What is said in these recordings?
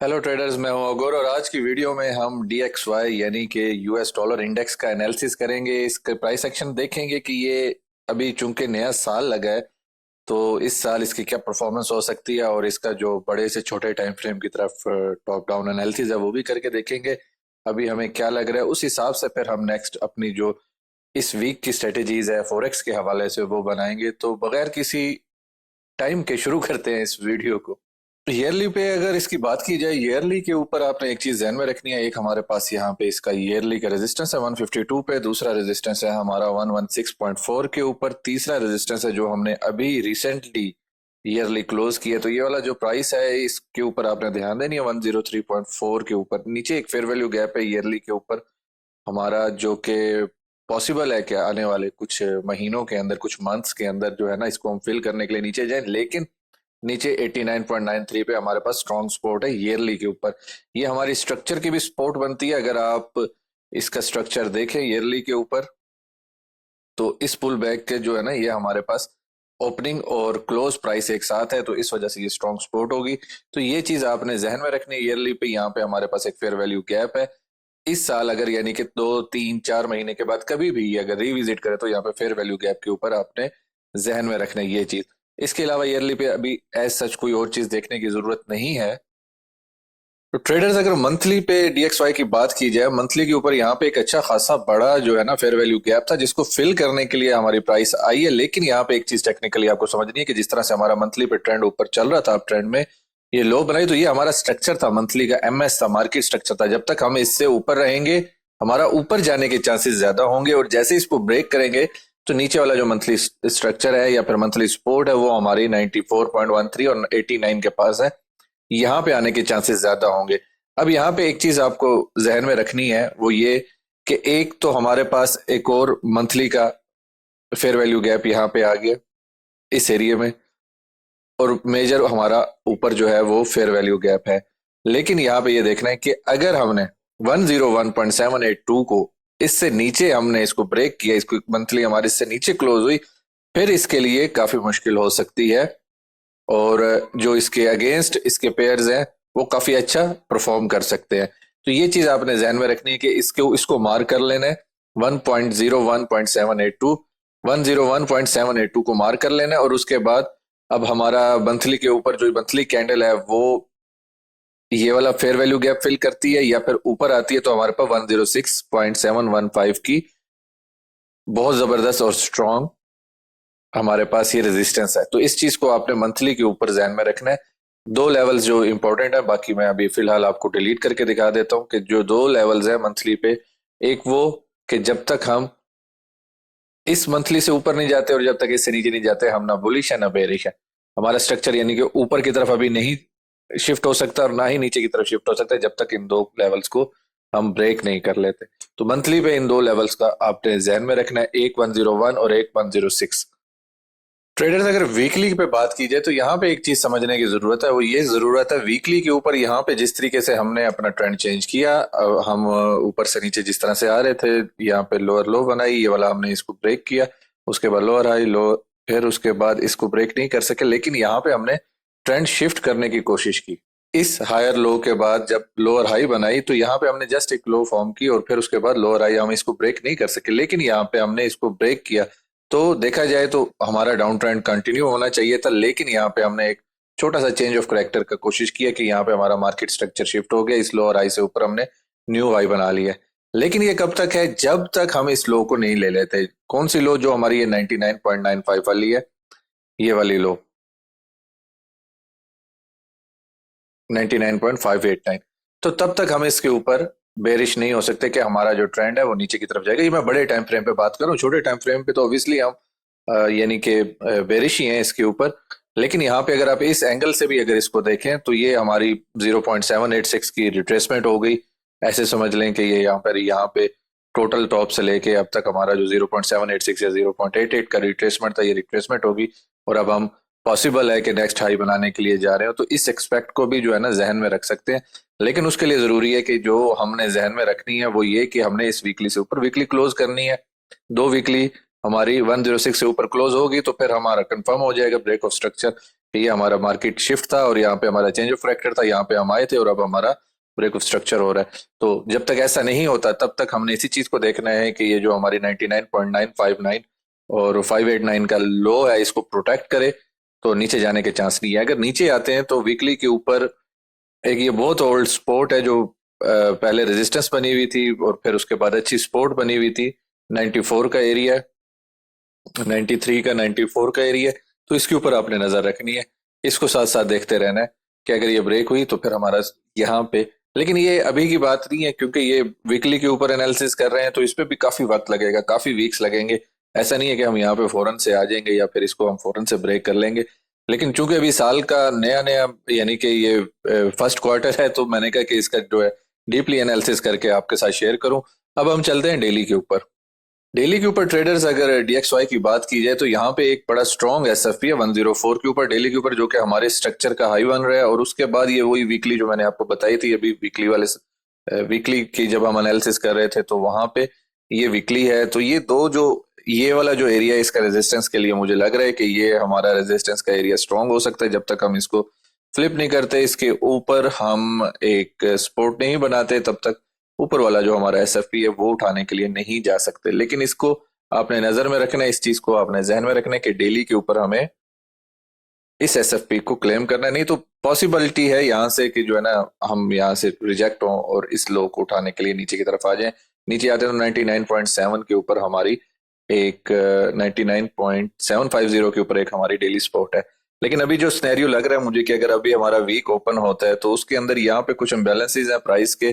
Hello traders, मैं हूं अगोर और आज की वीडियो में हम DXY यानी कि यूएस डॉलर इंडेक्स का एनालिसिस करेंगे। इसका प्राइस एक्शन देखेंगे कि ये अभी चूंकि नया साल लगा है तो इस साल इसकी क्या परफॉर्मेंस हो सकती है और इसका जो बड़े से छोटे टाइम फ्रेम की तरफ टॉप डाउन एनालिसिस है वो भी करके देखेंगे। अभी हमें क्या लग रहा है उस हिसाब से फिर हम नेक्स्ट अपनी जो इस वीक की स्ट्रेटेजीज है फॉरेक्स के हवाले से वो बनाएंगे। तो बगैर किसी टाइम के शुरू करते हैं इस वीडियो को। ईयरली पे अगर इसकी बात की जाए, ईयरली के ऊपर आपने एक चीज ध्यान में रखनी है। एक हमारे पास यहाँ पे इसका ईयरली का रेजिस्टेंस है 152 पे, दूसरा रेजिस्टेंस है हमारा 116.4 के ऊपर, तीसरा रेजिस्टेंस है जो हमने अभी रिसेंटली ईयरली क्लोज किया। तो ये वाला जो प्राइस है इसके ऊपर आपने ध्यान देनी है 103.4 के ऊपर। नीचे एक फेयर वैल्यू गैप है ईयरली के ऊपर हमारा, जो कि पॉसिबल है कि आने वाले कुछ महीनों के अंदर, कुछ मंथ्स के अंदर जो है ना, इसको हम फिल करने के लिए नीचे जाएं। लेकिन नीचे 89.93 पे हमारे पास स्ट्रॉन्ग सपोर्ट है ईयरली के ऊपर। ये हमारी स्ट्रक्चर की भी सपोर्ट बनती है। अगर आप इसका स्ट्रक्चर देखें ईयरली के ऊपर तो इस पुल बैक के जो है ना, ये हमारे पास ओपनिंग और क्लोज प्राइस एक साथ है, तो इस वजह से ये स्ट्रॉन्ग सपोर्ट होगी। तो ये चीज आपने जहन में रखनी है। ईयरली पे यहाँ पे हमारे पास एक फेयर वैल्यू गैप है। इस साल अगर यानी कि 2 3 4 महीने के बाद कभी भी अगर रिविजिट करे तो यहाँ पे फेयर वैल्यू गैप के ऊपर आपने जहन में रखना है ये चीज। इसके अलावा ईयरली पे अभी एज सच कोई और चीज देखने की जरूरत नहीं है। तो ट्रेडर्स, अगर मंथली पे DXY की बात की जाए, मंथली के ऊपर यहाँ पे एक अच्छा खासा बड़ा जो है ना फेयर वैल्यू गैप था जिसको फिल करने के लिए हमारी प्राइस आई है। लेकिन यहाँ पे एक चीज टेक्निकली आपको समझनी है कि जिस तरह से हमारा मंथली पे ट्रेंड ऊपर चल रहा था, आप ट्रेंड में ये लो बनाई, तो ये हमारा स्ट्रक्चर था मंथली का, MS था, मार्केट स्ट्रक्चर था। जब तक हम इससे ऊपर रहेंगे हमारा ऊपर जाने के चांसेस ज्यादा होंगे, और जैसे इसको ब्रेक करेंगे तो नीचे वाला जो मंथली स्ट्रक्चर है या फिर मंथली सपोर्ट है वो हमारी 94.13 और 89 के पास है, यहाँ पे आने के चांसेस ज्यादा होंगे। अब यहाँ पे एक चीज आपको जहन में रखनी है, वो ये कि एक तो हमारे पास एक और मंथली का फेयर वैल्यू गैप यहाँ पे आ गया इस एरिया में, और मेजर हमारा ऊपर जो है वो फेयर वैल्यू गैप है। लेकिन यहाँ पे ये देखना है कि अगर हमने 101.782 को इससे नीचे हमने इसको ब्रेक किया, इसको मंथली हमारी इससे नीचे क्लोज हुई, फिर इसके लिए काफी मुश्किल हो सकती है। और जो इसके अगेंस्ट इसके पेयर्स हैं वो काफी अच्छा परफॉर्म कर सकते हैं। तो ये चीज आपने ध्यान में रखनी है कि इसको मार कर लेना है 101.782, 101.782 को मार कर लेना है। और उसके बाद अब हमारा मंथली के ऊपर जो मंथली कैंडल है वो ये वाला फेयर वैल्यू गैप फिल करती है या फिर ऊपर आती है, तो हमारे पास 106.715 की बहुत जबरदस्त और स्ट्रॉन्ग हमारे पास ये रेजिस्टेंस है। तो इस चीज को आपने मंथली के ऊपर ध्यान में रखना है। दो लेवल्स जो इंपॉर्टेंट है, बाकी मैं अभी फिलहाल आपको डिलीट करके दिखा देता हूँ कि जो दो लेवल्स है मंथली पे, एक वो कि जब तक हम इस मंथली से ऊपर नहीं जाते और जब तक इससे नीचे नहीं जाते हम ना बुलिश है ना बेरिश है। हमारा स्ट्रक्चर यानी कि ऊपर की तरफ अभी नहीं शिफ्ट हो सकता और ना ही नीचे की तरफ शिफ्ट हो सकता है जब तक इन दो लेवल्स को हम ब्रेक नहीं कर लेते। तो मंथली पे इन दो लेवल्स का आपने ध्यान में रखना है, एक 101 और एक 106। ट्रेडर्स, अगर वीकली पे बात की जाए तो यहाँ पे एक चीज समझने की जरूरत है, वो ये जरूरत है वीकली के ऊपर यहाँ पे जिस तरीके से हमने अपना ट्रेंड चेंज किया, हम ऊपर से नीचे जिस तरह से आ रहे थे, यहाँ पे लोअर लो बनाई, ये वाला हमने इसको ब्रेक किया, उसके बाद लोअर हाई लो, फिर उसके बाद इसको ब्रेक नहीं कर सके। लेकिन यहाँ पे हमने ट्रेंड शिफ्ट करने की कोशिश की। इस हायर लो के बाद जब लोअर हाई बनाई तो यहाँ पे हमने जस्ट एक लो फॉर्म की और फिर उसके बाद लोअर हाई, हम इसको ब्रेक नहीं कर सके। लेकिन यहाँ पे हमने इसको ब्रेक किया तो देखा जाए तो हमारा डाउन ट्रेंड कंटिन्यू होना चाहिए था। लेकिन यहाँ पे हमने एक छोटा सा चेंज ऑफ करेक्टर का कोशिश किया कि यहाँ पे हमारा मार्केट स्ट्रक्चर शिफ्ट हो गया, इस लोअर हाई से ऊपर हमने न्यू हाई बना लिया। लेकिन ये कब तक है, जब तक हम इस लो को नहीं ले लेते। कौन सी लो? जो हमारी ये 99.95 वाली है, ये वाली लो 99.589। तो तब तक हम इसके ऊपर बेरिश नहीं हो सकते कि हमारा जो ट्रेंड है वो नीचे की तरफ जाएगा। ये मैं बड़े टाइम फ्रेम पे बात करूं, छोटे टाइम फ्रेम पे तो ऑब्वियसली हम यानी कि बेरिश ही हैं इसके ऊपर। लेकिन यहाँ पे अगर आप इस एंगल से भी अगर इसको देखें तो ये हमारी 0.786 की रिट्रेसमेंट हो गई। ऐसे समझ लें कि ये यहाँ पे टोटल टॉप से लेके अब तक हमारा जो 0.786 या 0.88 का रिट्रेसमेंट था, ये रिट्रेसमेंट होगी। और अब हम पॉसिबल है कि नेक्स्ट हाई बनाने के लिए जा रहे हो, तो इस एक्सपेक्ट को भी जो है ना जहन में रख सकते हैं। लेकिन उसके लिए जरूरी है कि जो हमने जहन में रखनी है वो ये कि हमने इस वीकली से ऊपर वीकली क्लोज करनी है। दो वीकली हमारी 106 से ऊपर क्लोज होगी तो फिर हमारा कंफर्म हो जाएगा ब्रेक ऑफ स्ट्रक्चर ये हमारा मार्केट शिफ्ट था और यहाँ पे हमारा चेंज ऑफ फैक्टर था, यहाँ पे हम आए थे और अब हमारा ब्रेक ऑफ स्ट्रक्चर हो रहा है। तो जब तक ऐसा नहीं होता तब तक हमने इसी चीज को देखना है कि ये जो हमारी 99.959 और 589 का लो है इसको प्रोटेक्ट करे, तो नीचे जाने के चांस नहीं है। अगर नीचे आते हैं तो वीकली के ऊपर एक ये बहुत ओल्ड स्पोर्ट है जो पहले रेजिस्टेंस बनी हुई थी और फिर उसके बाद अच्छी सपोर्ट बनी हुई थी। 94 का एरिया, 93 का, 94 का एरिया, तो इसके ऊपर आपने नजर रखनी है, इसको साथ साथ देखते रहना है कि अगर ये ब्रेक हुई तो फिर हमारा यहाँ पे, लेकिन ये अभी की बात नहीं है क्योंकि ये वीकली के ऊपर एनालिसिस कर रहे हैं तो इस पे भी काफी वक्त लगेगा, काफी वीक्स लगेंगे। ऐसा नहीं है कि हम यहाँ पे फौरन से आ जाएंगे या फिर इसको हम फौरन से ब्रेक कर लेंगे। लेकिन चूंकि अभी साल का नया नया यानी कि ये फर्स्ट क्वार्टर है, तो मैंने कहा कि इसका जो है डीपली एनालिसिस करके आपके साथ शेयर करूं। अब हम चलते हैं डेली के ऊपर। डेली के ऊपर ट्रेडर्स, अगर डीएक्सवाई की बात की जाए तो यहाँ पे एक बड़ा स्ट्रॉन्ग एसएफपी है 104 के ऊपर डेली के ऊपर, जो कि हमारे स्ट्रक्चर का हाई बन रहा है। और उसके बाद ये वही वीकली जो मैंने आपको बताई थी अभी, वीकली वाले वीकली की जब हम एनालिसिस कर रहे थे तो वहां पे ये वीकली है। तो ये दो जो ये वाला जो एरिया है इसका रेजिस्टेंस के लिए मुझे लग रहा है कि ये हमारा रेजिस्टेंस का एरिया स्ट्रॉन्ग हो सकता है। जब तक हम इसको फ्लिप नहीं करते, इसके ऊपर हम एक सपोर्ट नहीं बनाते, तब तक ऊपर वाला जो हमारा एसएफपी है वो उठाने के लिए नहीं जा सकते। लेकिन इसको आपने नजर में रखना है, इस चीज को आपने जहन में रखना है कि डेली के ऊपर हमें इस एसएफपी को क्लेम करना है। नहीं तो पॉसिबिलिटी है यहाँ से कि जो है ना हम यहाँ से रिजेक्ट हों और इस लो को उठाने के लिए नीचे की तरफ आ जाएं। नीचे आते हैं तो 99.7 के ऊपर हमारी एक 99.750 के ऊपर एक हमारी डेली स्पॉट है। लेकिन अभी जो स्नैरियो लग रहा है मुझे कि अगर अभी हमारा वीक ओपन होता है तो उसके अंदर यहाँ पे कुछ इम्बेलेंसेज हैं प्राइस के,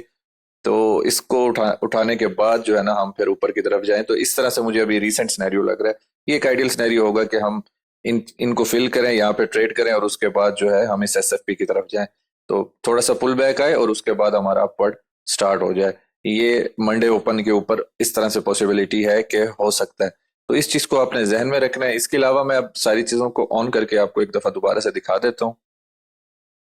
तो इसको उठाने के बाद जो है ना हम फिर ऊपर की तरफ जाएं। तो इस तरह से मुझे अभी रीसेंट सिनेरियो लग रहा है। ये एक आइडियल सिनेरियो होगा कि हम इनको फिल करें, यहाँ पे ट्रेड करें और उसके बाद जो है हम इस एसएफपी की तरफ जाएं, तो थोड़ा सा पुल बैक आए और उसके बाद हमारा अपवर्ड स्टार्ट हो जाए। ये मंडे ओपन के ऊपर इस तरह से पॉसिबिलिटी है कि हो सकता है। तो इस चीज को आपने जहन में रखना है। इसके अलावा मैं अब सारी चीजों को ऑन करके आपको एक दफा दोबारा से दिखा देता हूँ।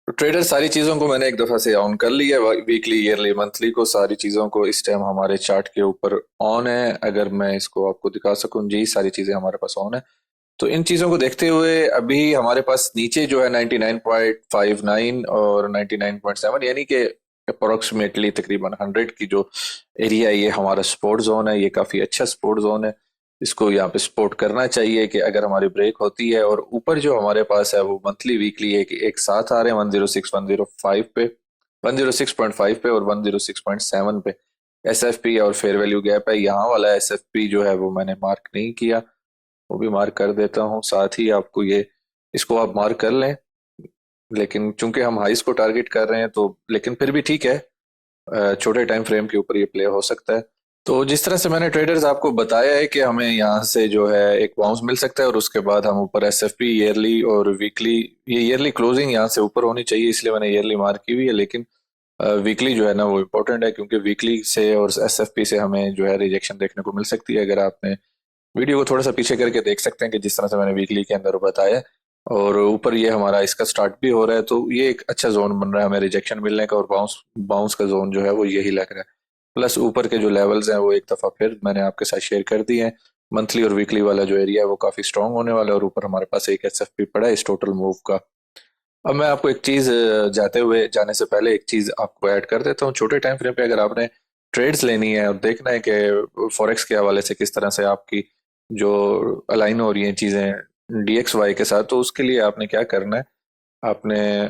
तो ट्रेडर सारी चीजों को मैंने एक दफा से ऑन कर लिया, वीकली, ईयरली, मंथली को, सारी चीजों को इस टाइम हमारे चार्ट के ऊपर ऑन है। अगर मैं इसको आपको दिखा सकूं, जी सारी चीजें हमारे पास ऑन है। तो इन चीजों को देखते हुए अभी हमारे पास नीचे जो है 99.59 और 99.7 यानी कि अप्रोक्सीमेटली तकरीबन 100 की जो एरिया है ये हमारा सपोर्ट जोन है। ये काफी अच्छा सपोर्ट जोन है, इसको यहाँ पे सपोर्ट करना चाहिए कि अगर हमारी ब्रेक होती है। और ऊपर जो हमारे पास है वो मंथली वीकली एक साथ आ रहे हैं 106 105 पे, 106.5 पे और 106.7 पे एसएफपी और फेयर वैल्यू गैप है। यहाँ वाला एसएफपी जो है वो मैंने मार्क नहीं किया, वो भी मार्क कर देता हूँ साथ ही आपको, ये इसको आप मार्क कर लें। लेकिन चूंकि हम हाइस को टारगेट कर रहे हैं तो, लेकिन फिर भी ठीक है, छोटे टाइम फ्रेम के ऊपर ये प्ले हो सकता है। तो जिस तरह से मैंने ट्रेडर्स आपको बताया है कि हमें यहाँ से जो है एक बाउंस मिल सकता है और उसके बाद हम ऊपर एसएफपी ईयरली और वीकली, ये ईयरली क्लोजिंग यहाँ से ऊपर होनी चाहिए इसलिए मैंने ईयरली मार्क की हुई है। लेकिन वीकली जो है ना वो इम्पोर्टेंट है क्योंकि वीकली से और एसएफपी से हमें जो है रिजेक्शन देखने को मिल सकती है। अगर आपने वीडियो को थोड़ा सा पीछे करके देख सकते हैं कि जिस तरह से मैंने वीकली के अंदर बताया, और ऊपर ये हमारा इसका स्टार्ट भी हो रहा है, तो ये एक अच्छा जोन बन रहा है हमें रिजेक्शन मिलने का, और बाउंस बाउंस का जोन जो है वो यही लग रहा है। प्लस ऊपर के जो लेवल्स हैं वो एक दफा फिर मैंने आपके साथ शेयर कर दिए हैं। मंथली और वीकली वाला जो एरिया है वो काफी स्ट्रांग होने वाला है और ऊपर हमारे पास एक एसएफपी पड़ा है इस टोटल मूव का। अब मैं आपको एक चीज जाने से पहले एक चीज आपको ऐड कर देता हूँ। छोटे टाइम फ्रेम पे अगर आपने ट्रेड्स लेनी है और देखना है कि फॉरेक्स के हवाले से किस तरह से आपकी जो अलाइन हो रही हैं चीजें डीएक्सवाई के साथ, तो उसके लिए आपने क्या करना है, आपने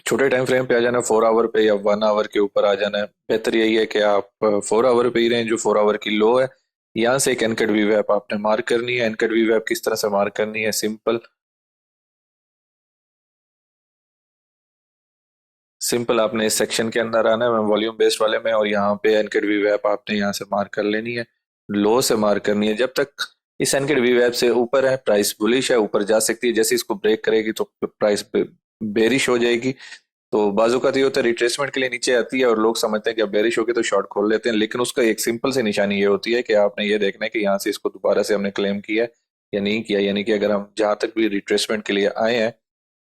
छोटे टाइम फ्रेम पे आ जाना, 4 आवर पे या 1 आवर के ऊपर आ जाना है। बेहतर यही है कि आप 4 आवर पे ही रहें, जो 4 आवर की लो है। यहाँ से एक एनकेड वी वैप आपने मार्क करनी है। एनकेड वी वैप किस तरह से मार्क करनी है, सिंपल सिंपल आपने इस सेक्शन के अंदर आना है, मैं वॉल्यूम बेस्ड वाले में, और यहाँ पे एनकेड वी वैप आपने यहाँ से मार्क कर लेनी है, लो से मार्क करनी है। जब तक इस एनकेड वी वैप से ऊपर है प्राइस बुलिश है, ऊपर जा सकती है। जैसे इसको ब्रेक करेगी तो प्राइस बेरिश हो जाएगी। तो बाजू का तो ये होता है रिट्रेसमेंट के लिए नीचे आती है और लोग समझते हैं कि अब बेरिश होगी तो शॉर्ट खोल लेते हैं, लेकिन उसका एक सिंपल सी निशानी ये होती है कि आपने ये देखना है कि यहाँ से इसको दोबारा से हमने क्लेम किया है या नहीं किया। यानी कि अगर हम जहां तक भी रिट्रेसमेंट के लिए आए हैं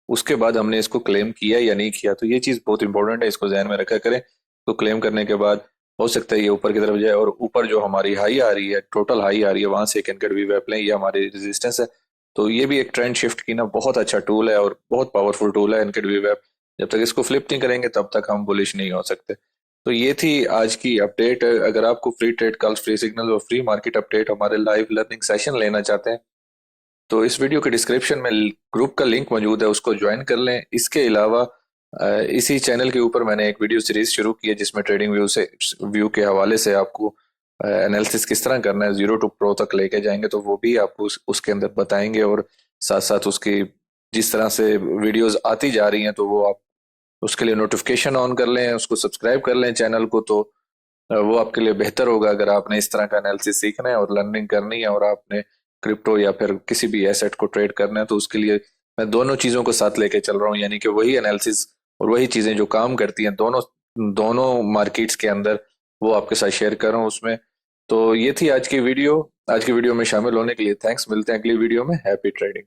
उसके बाद हमने इसको क्लेम किया या नहीं किया, तो ये चीज बहुत इंपॉर्टेंट है, इसको ध्यान में रखा करें। तो क्लेम करने के बाद हो सकता है ये ऊपर की तरफ जाए, और ऊपर जो हमारी हाई आ रही है, टोटल हाई आ रही है, वहां से एक एनकेड वी वैप लें, ये हमारी रेजिस्टेंस है। तो ये भी एक ट्रेंड शिफ्ट की ना बहुत अच्छा टूल है और बहुत पावरफुल टूल है इनके वेब। जब तक इसको फ्लिप नहीं करेंगे तब तक हम बुलिश नहीं हो सकते। तो ये थी आज की अपडेट। अगर आपको free trade calls, free signal और फ्री मार्केट अपडेट हमारे लाइव लर्निंग सेशन लेना चाहते हैं तो इस वीडियो के डिस्क्रिप्शन में ग्रुप का लिंक मौजूद है, उसको ज्वाइन कर लें। इसके अलावा इसी चैनल के ऊपर मैंने एक वीडियो सीरीज शुरू की है जिसमें ट्रेडिंग व्यू के हवाले से आपको एनालिसिस किस तरह करना है जीरो टू प्रो तक लेके जाएंगे, तो वो भी आपको उसके अंदर बताएंगे। और साथ साथ उसकी जिस तरह से वीडियोस आती जा रही हैं तो वो आप उसके लिए नोटिफिकेशन ऑन कर लें, उसको सब्सक्राइब कर लें चैनल को, तो वो आपके लिए बेहतर होगा अगर आपने इस तरह का एनालिसिस सीखना है और लर्निंग करनी है और आपने क्रिप्टो या फिर किसी भी एसेट को ट्रेड करना है। तो उसके लिए मैं दोनों चीजों को साथ लेके चल रहा हूँ, यानी कि वही एनालिसिस और वही चीजें जो काम करती हैं दोनों दोनों मार्केट्स के अंदर, वो आपके साथ शेयर कर रहा हूँ उसमें। तो ये थी आज की वीडियो। आज की वीडियो में शामिल होने के लिए थैंक्स। मिलते हैं अगली वीडियो में। Happy trading.